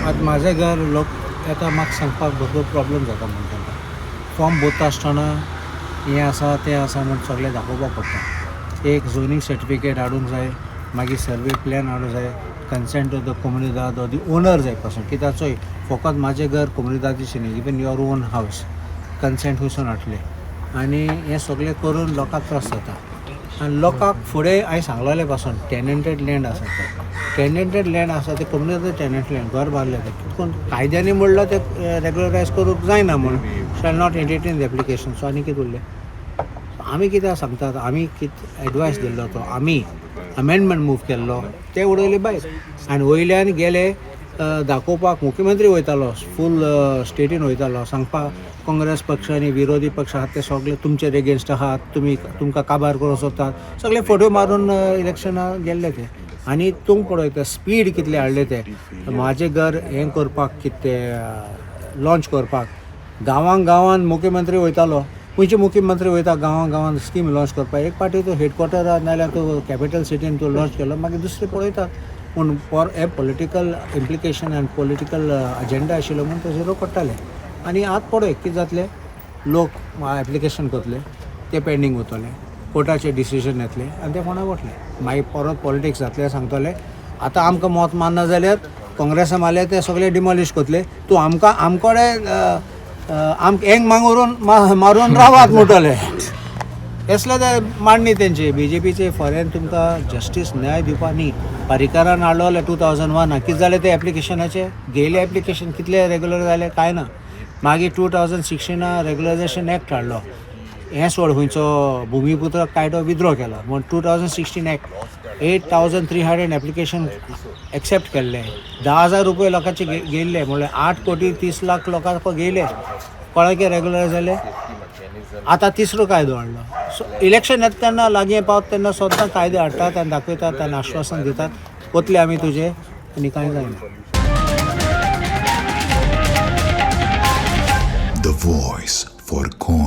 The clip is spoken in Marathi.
आतां म्हाजें घर लोक येता म्हाका सांगपाक भरपूर प्रॉब्लम जाता म्हण तेंकां फॉर्म भरता आसतना हें आसा तें आसा म्हण सगळें दाखोवपाक पडटा. एक झोनींग सर्टिफिकेट हाडूंक जाय, मागीर सर्वे प्लॅन हाडूंक जाय, कन्सेंट ऑफ द कोमुनिदाद ऑर दी ओनर जाय पर्सन, कित्याक चोय फकत म्हाजें घर कोमुनिदादीचें न्ही, इवन युअर ओन हावस कन्सेंट खंयसून हाडटलें आनी हें सगळें करून लोकांक त्रास जाता. आनी लोकांक फुडें हांवें सांगलोलें पासून टेनंटेड लँड आसा तो टेनंटेड लँड आसा ते कोमुनिदाद टेनंट लँड घर बांदलें तें पूण कायद्यांनी म्हणलं ते रेगुलरायज करूंक जायना म्हूण shall not entertain the application. So आनी कितें उरलें. आमी कित्याक सांगतात, आमी कितें एडवायस दिल्लो तो आमी अमेंडमेंट मूव केल्लो ते उडयले भायर आनी वयल्यान गेले दाखोवपाक मुख्यमंत्री वयतालो फूल स्टेटीन वयतालो सांगपाक काँग्रेस पक्ष आनी विरोधी पक्ष आहात ते सगळे तुमचे एगेन्स्ट आहात, तुमकां काबार करूंक सोदतात, सगळे फोटो मारून इलेक्शनाक गेल्ले ते. आनी तूं पळयता स्पीड कितले हाडले ते म्हाजें घर हें करपाक कितें लॉन्च करपाक. गांवांत मुख्यमंत्री वयतालो, खंयचे मुख्यमंत्री वयता गांवांत स्कीम लॉन्च करपाक. एक पाटी तो हेडक्वॉर्टरात नाल्यार तो कॅपिटल सिटीन तो लॉन्च केलो, मागीर दुसरे पळयतात पूण फॉर ए पॉलिटिकल इम्प्लिकेशन आनी पॉलिटिकल अजेंडा आशिल्लो म्हूण तो झिरो पडटाले. आनी आतां पळय कितें जातलें, लोक एप्लिकेशन करतले ते पेंडींग उरतले, कोर्टाचे डिसिजन येतले आनी ते कोणाक वतले, मागीर परत पॉलिटिक्स जातले. सांगतले आतां आमकां मत मानना जाल्यार काँग्रेसा मारले ते सगळे डिमॉलिश करतले, तूं आमकोडे हेंग मारून रावात म्हणटले. असले ते मांडणी तेंची BJPचे फॉरेन तुमकां जस्टीस न्याय दिवपाक न्ही. पर्रीकारान हाडलोले 2001 कितें जालें ते एप्लिकेशनाचे गेले एप्लिकेशन कितले रेगुलर जाले काय ना. मागीर 2016 रेगुलरायझेशन एक्ट हाडलो, हें सोड खंयचो भुमिपुत्र कायदो विथड्रॉ केलो म्हूण 2016 एक्ट 8,300 एप्लिकेशन एक्सेप्ट केल्ले, 10,000 रुपये लोकांचे गेल्ले म्हणल्यार 8,30,00,000 लोकांक गेले. कोणाके रेगुलर जाले. आतां तिसरो कायदो हाडलो. सो इलेक्शन येता तेन्ना लागीं पावता तेन्ना सोद्दां कायदे हाडटात आनी दाखयतात आनी आश्वासन दितात वतले आमी तुजे आनी कांय जायना. The voice for Con.